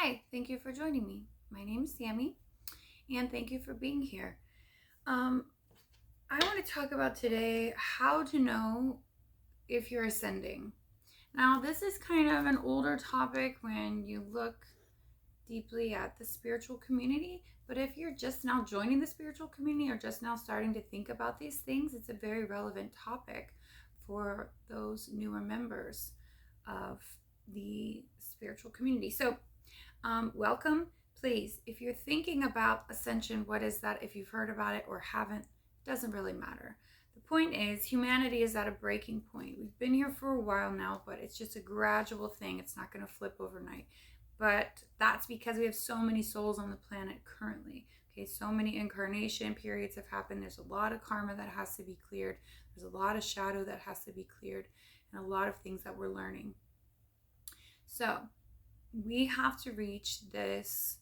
Hi, thank you for joining me. My name is Sammy, and thank you for being here. Um, I want to talk about today how to know if you're ascending. Now, this is kind of an older topic when you look deeply at the spiritual community, but if you're just now joining the spiritual community or just now starting to think about these things, it's a very relevant topic for those newer members of the spiritual community. So, welcome. Please, if you're thinking about ascension, what is that? If you've heard about it or haven't, it doesn't really matter. The point is, humanity is at a breaking point. We've been here for a while now, but it's just a gradual thing. It's not going to flip overnight. But that's because we have so many souls on the planet currently. Okay, so many incarnation periods have happened. There's a lot of karma that has to be cleared. There's a lot of shadow that has to be cleared, and a lot of things that we're learning. So, we have to reach this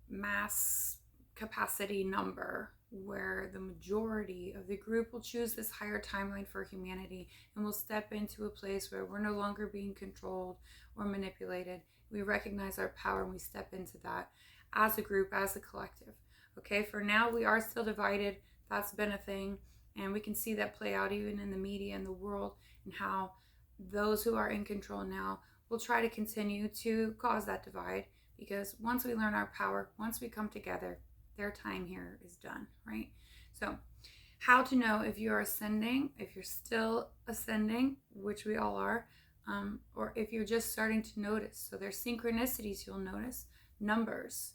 mass capacity number where the majority of the group will choose this higher timeline for humanity and will step into a place where we're no longer being controlled or manipulated. We recognize our power and we step into that as a group, as a collective. Okay, for now we are still divided. That's been a thing, and we can see that play out even in the media and the world, and how those who are in control now will try to continue to cause that divide, because once we learn our power, once we come together, their time here is done, right? So, how to know if you're ascending, if you're still ascending, which we all are, or if you're just starting to notice. So there's synchronicities you'll notice, numbers.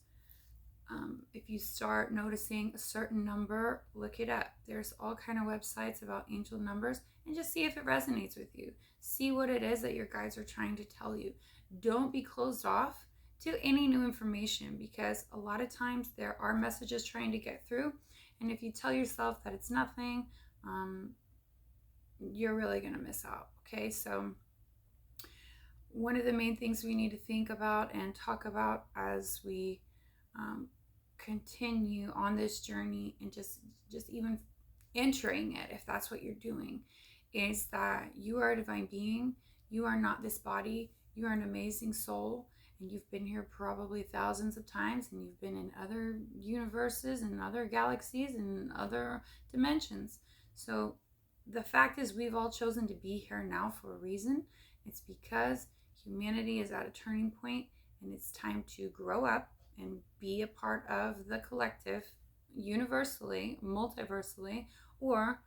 If you start noticing a certain number, look it up. There's all kind of websites about angel numbers, and just see if it resonates with you. See what it is that your guides are trying to tell you. Don't be closed off to any new information, because a lot of times there are messages trying to get through, and if you tell yourself that it's nothing, you're really going to miss out. Okay, so one of the main things we need to think about and talk about as we continue on this journey, and just even entering it, if that's what you're doing, is that you are a divine being. You are not this body. You are an amazing soul, and you've been here probably thousands of times, and you've been in other universes and other galaxies and other dimensions. So the fact is, we've all chosen to be here now for a reason. It's because humanity is at a turning point, and it's time to grow up and be a part of the collective, universally, multiversally, or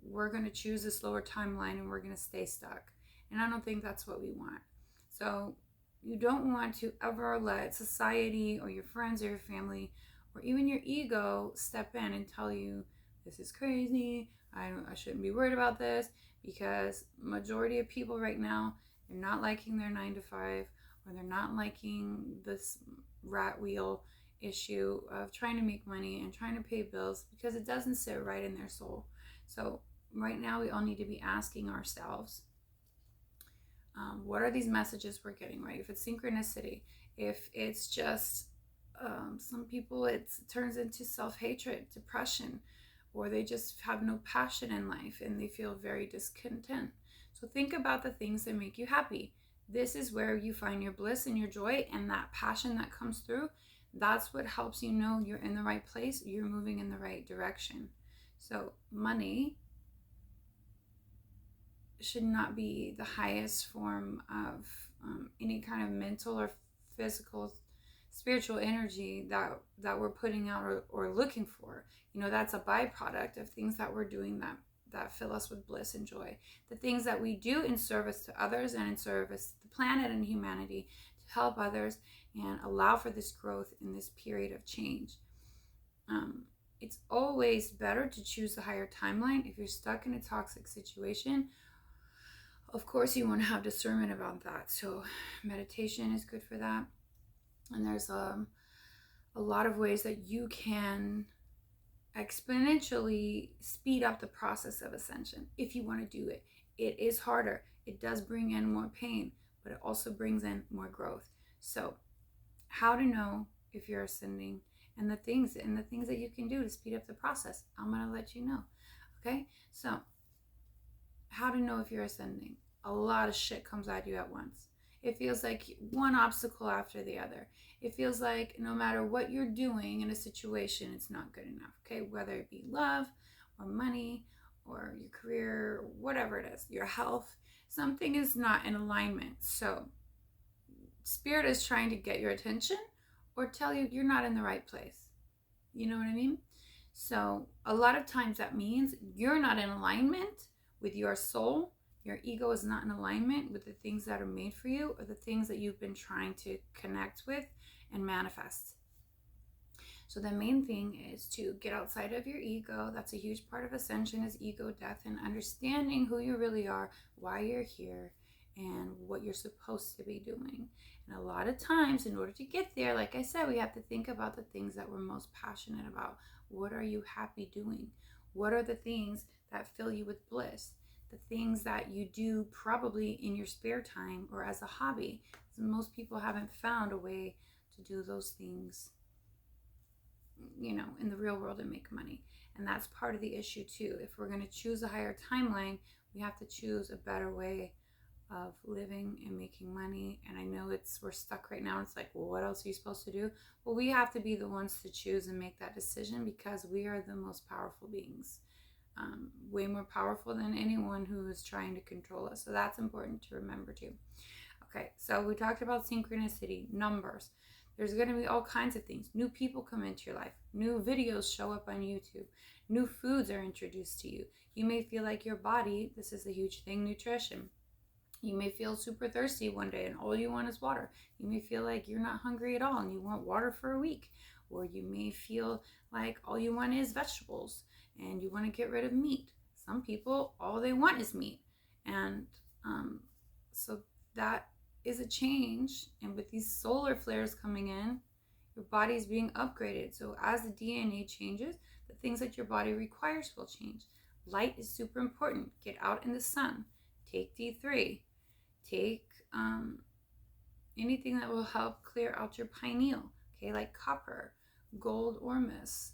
we're going to choose a slower timeline and we're going to stay stuck. And I don't think that's what we want. So you don't want to ever let society or your friends or your family or even your ego step in and tell you this is crazy, I shouldn't be worried about this, because majority of people right now, they're not liking their 9 to 5, or they're not liking this rat wheel issue of trying to make money and trying to pay bills, because it doesn't sit right in their soul. So right now we all need to be asking ourselves, what are these messages we're getting, right? If it's synchronicity, if it's just some people, it turns into self-hatred, depression, or they just have no passion in life and they feel very discontent. So think about the things that make you happy. This is where you find your bliss and your joy, and that passion that comes through. That's what helps you know you're in the right place, you're moving in the right direction. So money should not be the highest form of any kind of mental or physical, spiritual energy that we're putting out or looking for. That's a byproduct of things that we're doing that fill us with bliss and joy. The things that we do in service to others and in service to the planet and humanity, to help others and allow for this growth in this period of change. It's always better to choose a higher timeline. If you're stuck in a toxic situation, of course you want to have discernment about that. So meditation is good for that. And there's a lot of ways that you can exponentially speed up the process of ascension if you want to do it. It is harder. It does bring in more pain, but it also brings in more growth. So how to know if you're ascending, and the things that you can do to speed up the process, I'm going to let you know. Okay, so how to know if you're ascending. A lot of shit comes at you at once. It feels like one obstacle after the other. It feels like no matter what you're doing in a situation, it's not good enough, okay? Whether it be love or money or your career, whatever it is, your health, something is not in alignment. So Spirit is trying to get your attention or tell you you're not in the right place. You know what I mean? So a lot of times that means you're not in alignment with your soul. Your ego is not in alignment with the things that are made for you or the things that you've been trying to connect with and manifest. So the main thing is to get outside of your ego. That's a huge part of ascension, is ego death, and understanding who you really are, why you're here, and what you're supposed to be doing. And a lot of times, in order to get there, like I said, we have to think about the things that we're most passionate about. What are you happy doing? What are the things that fill you with bliss? The things that you do probably in your spare time or as a hobby. So most people haven't found a way to do those things, you know, in the real world and make money. And that's part of the issue too. If we're going to choose a higher timeline, we have to choose a better way of living and making money. And I know we're stuck right now. It's like, well, what else are you supposed to do? Well, we have to be the ones to choose and make that decision, because we are the most powerful beings, way more powerful than anyone who is trying to control us. So that's important to remember too. Okay, so we talked about synchronicity, numbers. There's going to be all kinds of things. New people come into your life. New videos show up on YouTube. New foods are introduced to you. You may feel like your body, this is a huge thing, nutrition. You may feel super thirsty one day and all you want is water. You may feel like you're not hungry at all and you want water for a week. Or you may feel like all you want is vegetables and you want to get rid of meat. Some people, all they want is meat. And so that is a change. And with these solar flares coming in, your body is being upgraded. So as the DNA changes, the things that your body requires will change. Light is super important. Get out in the sun. Take D3. Take anything that will help clear out your pineal, okay, like copper, gold ormus,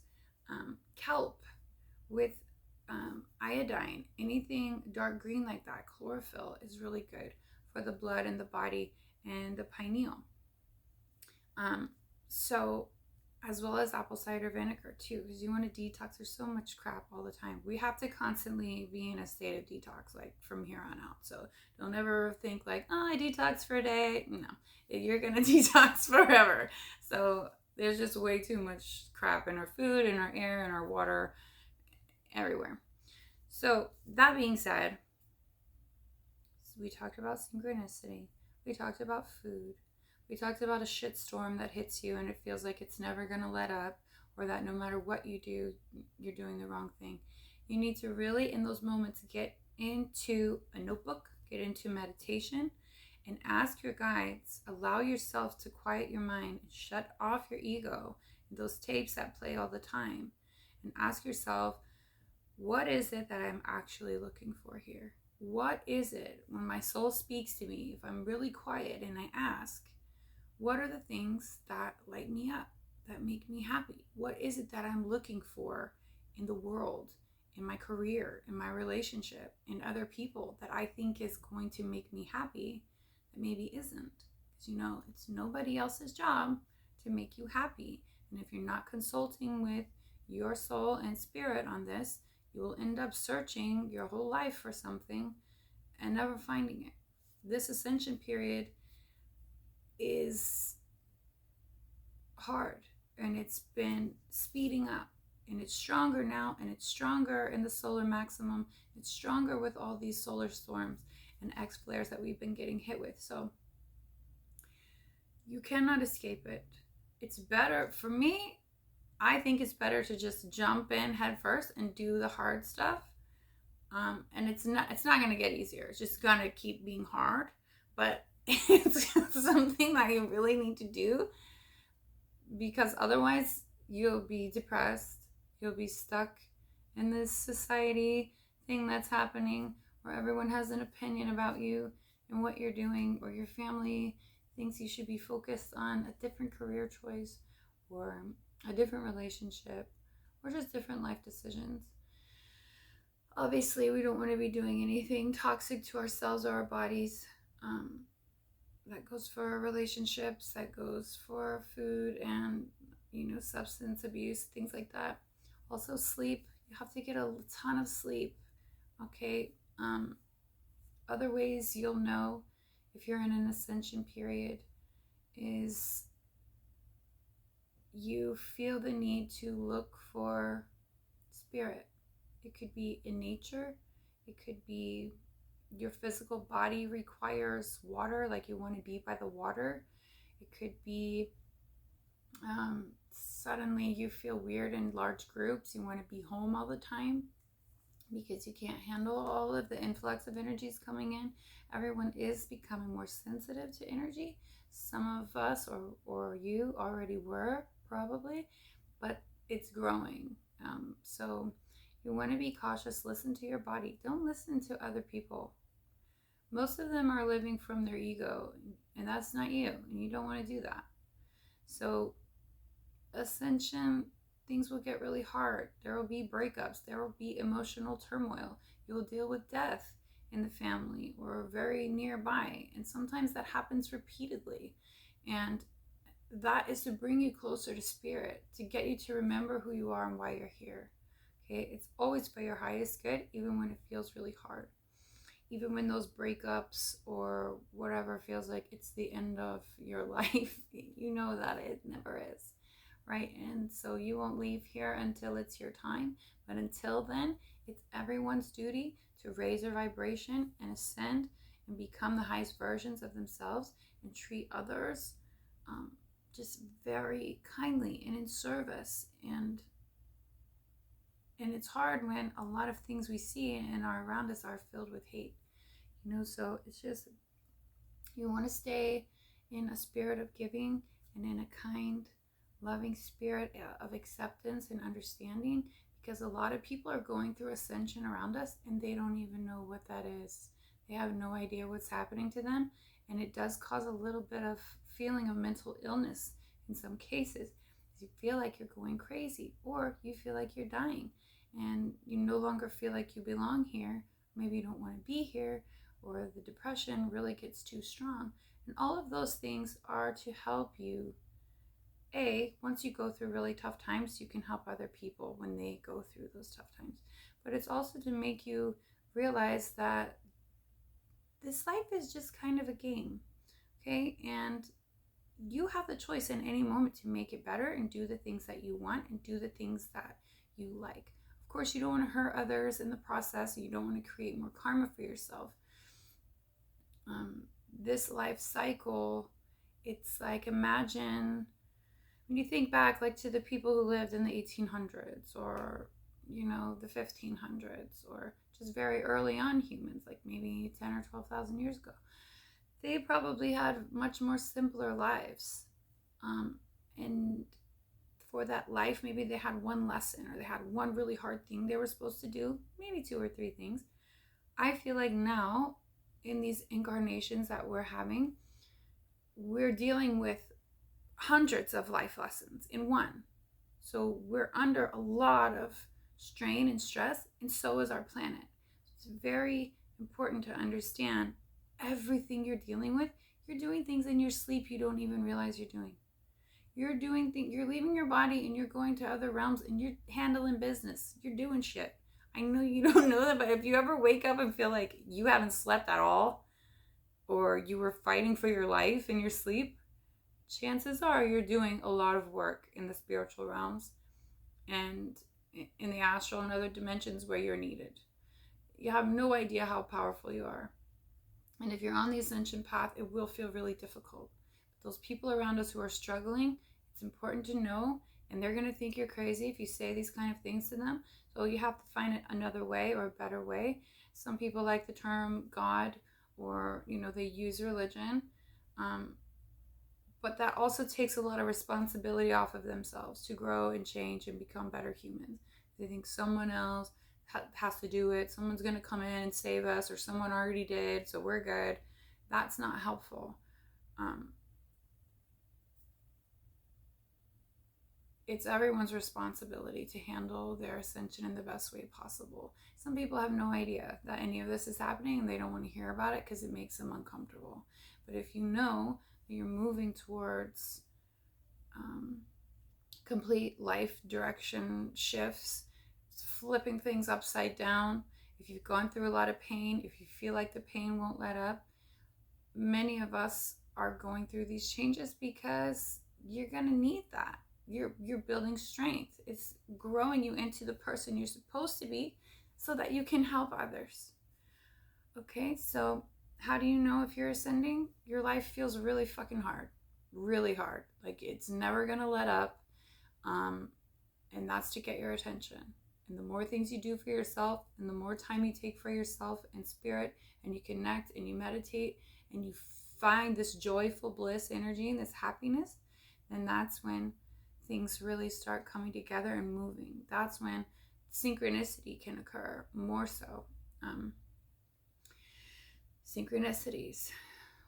kelp with iodine, anything dark green like that. Chlorophyll is really good for the blood and the body and the pineal. So as well as apple cider vinegar too, because you want to detox. There's so much crap all the time. We have to constantly be in a state of detox, like from here on out. So don't ever think like, oh, I detox for a day. No, you're gonna detox forever. So there's just way too much crap in our food, in our air, in our water, everywhere. So that being said, we talked about synchronicity. We talked about food. We talked about a shitstorm that hits you and it feels like it's never going to let up, or that no matter what you do, you're doing the wrong thing. You need to really, in those moments, get into a notebook, get into meditation, and ask your guides, allow yourself to quiet your mind and shut off your ego, those tapes that play all the time, and ask yourself, what is it that I'm actually looking for here? What is it when my soul speaks to me, if I'm really quiet and I ask, what are the things that light me up, that make me happy? What is it that I'm looking for in the world, in my career, in my relationship, in other people that I think is going to make me happy that maybe isn't? Because you know, it's nobody else's job to make you happy. And if you're not consulting with your soul and spirit on this, you will end up searching your whole life for something and never finding it. This ascension period is hard, and it's been speeding up, and it's stronger now, and it's stronger in the solar maximum. It's stronger with all these solar storms and X flares that we've been getting hit with. So you cannot escape it. It's better for me. I think it's better to just jump in head first and do the hard stuff. And it's not going to get easier. It's just going to keep being hard, but it's something that you really need to do, because otherwise you'll be depressed. You'll be stuck in this society thing that's happening where everyone has an opinion about you and what you're doing, or your family thinks you should be focused on a different career choice or a different relationship or just different life decisions. Obviously, we don't want to be doing anything toxic to ourselves or our bodies. That goes for relationships, that goes for food and, substance abuse, things like that. Also, sleep. You have to get a ton of sleep. Okay. Other ways you'll know if you're in an ascension period is you feel the need to look for spirit. It could be in nature, it could be your physical body requires water, like you want to be by the water. It could be suddenly you feel weird in large groups, you want to be home all the time because you can't handle all of the influx of energies coming in. Everyone is becoming more sensitive to energy. Some of us or you already were probably, but it's growing. So you want to be cautious. Listen to your body. Don't listen to other people. Most of them are living from their ego, and that's not you, and you don't want to do that. So ascension, things will get really hard. There will be breakups. There will be emotional turmoil. You'll deal with death in the family or very nearby. And sometimes that happens repeatedly. And that is to bring you closer to spirit, to get you to remember who you are and why you're here. Okay? It's always for your highest good, even when it feels really hard. Even when those breakups or whatever feels like it's the end of your life, you know that it never is. Right? And so you won't leave here until it's your time. But until then, it's everyone's duty to raise their vibration and ascend and become the highest versions of themselves and treat others just very kindly and in service. And it's hard when a lot of things we see and are around us are filled with hate. So it's just, you want to stay in a spirit of giving and in a kind, loving spirit of acceptance and understanding, because a lot of people are going through ascension around us and they don't even know what that is. They have no idea what's happening to them, and it does cause a little bit of feeling of mental illness in some cases. You feel like you're going crazy, or you feel like you're dying and you no longer feel like you belong here. Maybe you don't want to be here, or the depression really gets too strong. And all of those things are to help you. Once you go through really tough times, you can help other people when they go through those tough times. But it's also to make you realize that this life is just kind of a game, okay? And you have the choice in any moment to make it better and do the things that you want and do the things that you like. Of course, you don't want to hurt others in the process. You don't want to create more karma for yourself. This life cycle, it's like, imagine when you think back, like, to the people who lived in the 1800s or the 1500s, or just very early on humans, like maybe 10 or 12,000 years ago. They probably had much more simpler lives, and for that life, maybe they had one lesson or they had one really hard thing they were supposed to do, maybe 2 or 3 things. I feel like now, in these incarnations that we're having, we're dealing with hundreds of life lessons in one. So we're under a lot of strain and stress, and so is our planet. It's very important to understand everything you're dealing with. You're doing things in your sleep you don't even realize you're doing. You're doing things, you're leaving your body and you're going to other realms and you're handling business. You're doing shit. I know you don't know that, but if you ever wake up and feel like you haven't slept at all, or you were fighting for your life in your sleep, chances are you're doing a lot of work in the spiritual realms and in the astral and other dimensions where you're needed. You have no idea how powerful you are. And if you're on the ascension path, it will feel really difficult. But those people around us who are struggling, it's important to know, and they're going to think you're crazy if you say these kind of things to them. So you have to find another way or a better way. Some people like the term God, or they use religion. But that also takes a lot of responsibility off of themselves to grow and change and become better humans. They think someone else has to do it. Someone's going to come in and save us, or someone already did, so we're good. That's not helpful. it's everyone's responsibility to handle their ascension in the best way possible. Some people have no idea that any of this is happening and they don't want to hear about it because it makes them uncomfortable. But if you know that you're moving towards complete life direction shifts, flipping things upside down, if you've gone through a lot of pain, if you feel like the pain won't let up, many of us are going through these changes because you're going to need that. You're building strength. It's growing you into the person you're supposed to be so that you can help others. Okay, so how do you know if you're ascending? Your life feels really fucking hard. Really hard. Like it's never going to let up. And that's to get your attention. And the more things you do for yourself and the more time you take for yourself and spirit, and you connect and you meditate and you find this joyful bliss energy and this happiness, then that's when things really start coming together and moving. That's when synchronicity can occur more so. Synchronicities,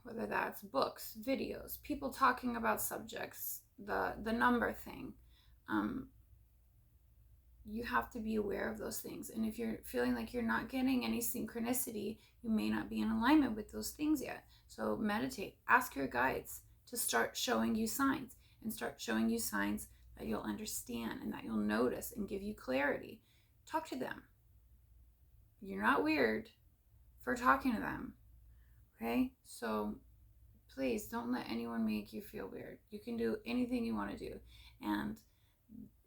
whether that's books, videos, people talking about subjects, the number thing. You have to be aware of those things. And if you're feeling like you're not getting any synchronicity, you may not be in alignment with those things yet. So meditate, ask your guides to start showing you signs, and start showing you signs that you'll understand and that you'll notice and give you clarity. Talk to them. You're not weird for talking to them. Okay? So please don't let anyone make you feel weird. You can do anything you want to do. And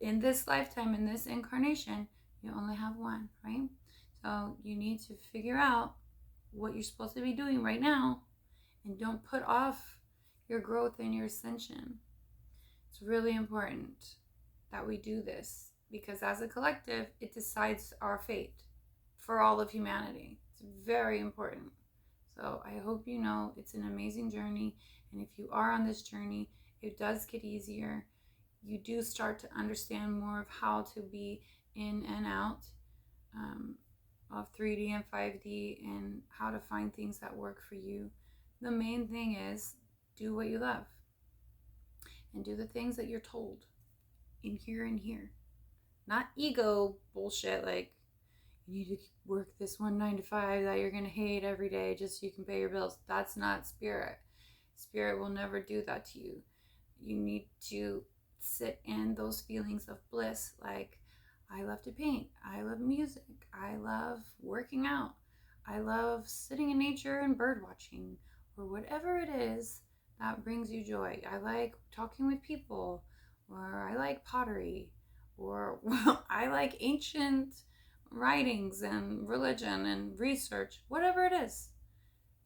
in this lifetime, in this incarnation, you only have one, right? So you need to figure out what you're supposed to be doing right now, and don't put off your growth and your ascension. It's really important that we do this, because as a collective, it decides our fate for all of humanity. It's very important. So I hope you know it's an amazing journey, and if you are on this journey, it does get easier. You do start to understand more of how to be in and out of 3D and 5D, and how to find things that work for you. The main thing is do what you love and do the things that you're told in here and here. Not ego bullshit like you need to work this 9 to 5 that you're going to hate every day just so you can pay your bills. That's not spirit. Spirit will never do that to you. You need to sit in those feelings of bliss, like I love to paint, I love music, I love working out, I love sitting in nature and bird watching, or whatever it is that brings you joy. I like talking with people, or I like pottery, or I like ancient writings and religion and research, whatever it is.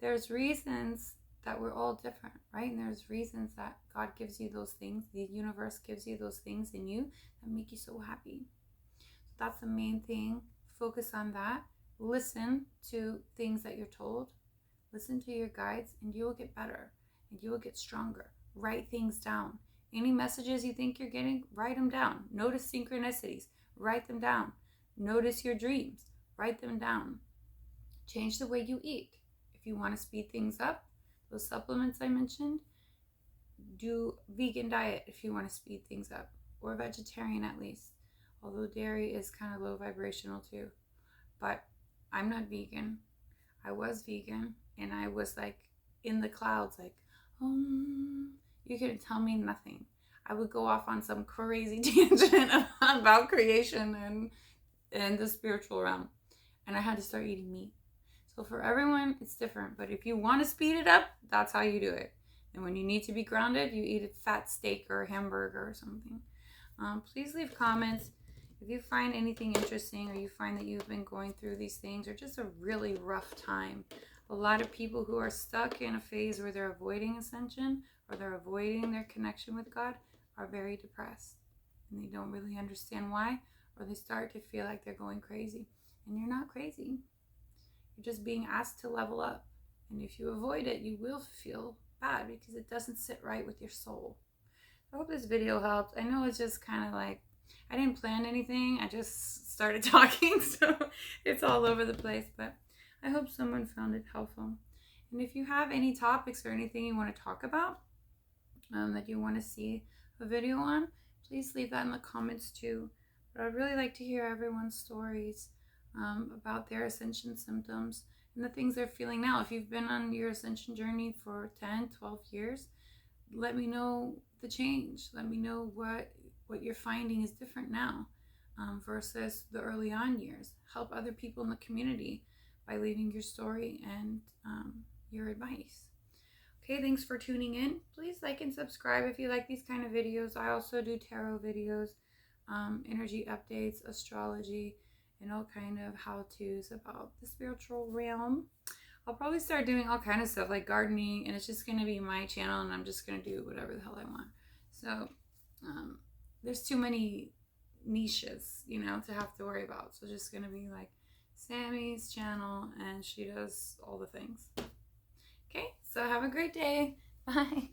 There's reasons that we're all different, right? And there's reasons that God gives you those things, the universe gives you those things in you that make you so happy. So that's the main thing. Focus on that. Listen to things that you're told. Listen to your guides, and you will get better and you will get stronger. Write things down. Any messages you think you're getting, write them down. Notice synchronicities, write them down. Notice your dreams, write them down. Change the way you eat. If you want to speed things up, those supplements I mentioned, do vegan diet if you want to speed things up, or vegetarian at least, although dairy is kind of low vibrational too. But I'm not vegan. I was vegan, and I was like in the clouds, like, you couldn't tell me nothing. I would go off on some crazy tangent about creation and the spiritual realm, and I had to start eating meat. So for everyone, it's different. But if you want to speed it up, that's how you do it. And when you need to be grounded, you eat a fat steak or a hamburger or something. Please leave comments if you find anything interesting, or you find that you've been going through these things, or just a really rough time. A lot of people who are stuck in a phase where they're avoiding ascension, or they're avoiding their connection with God, are very depressed. And they don't really understand why, or they start to feel like they're going crazy. And you're not crazy. You're just being asked to level up. And if you avoid it, you will feel bad because it doesn't sit right with your soul. I hope this video helped. I know it's just kind of like, I didn't plan anything. I just started talking, so it's all over the place. But I hope someone found it helpful. And if you have any topics or anything you want to talk about, that you want to see a video on, please leave that in the comments too. But I'd really like to hear everyone's stories about their ascension symptoms and the things they're feeling now. If you've been on your ascension journey for 10, 12 years, let me know the change. Let me know what you're finding is different now versus the early on years. Help other people in the community by leaving your story and your advice. Okay, thanks for tuning in. Please like and subscribe if you like these kind of videos. I also do tarot videos, energy updates, astrology, and all kind of how-tos about the spiritual realm. I'll probably start doing all kind of stuff like gardening, and it's just going to be my channel, and I'm just going to do whatever the hell I want. So there's too many niches, you know, to have to worry about. So just going to be like Sammy's channel, and she does all the things. Okay, so have a great day. Bye.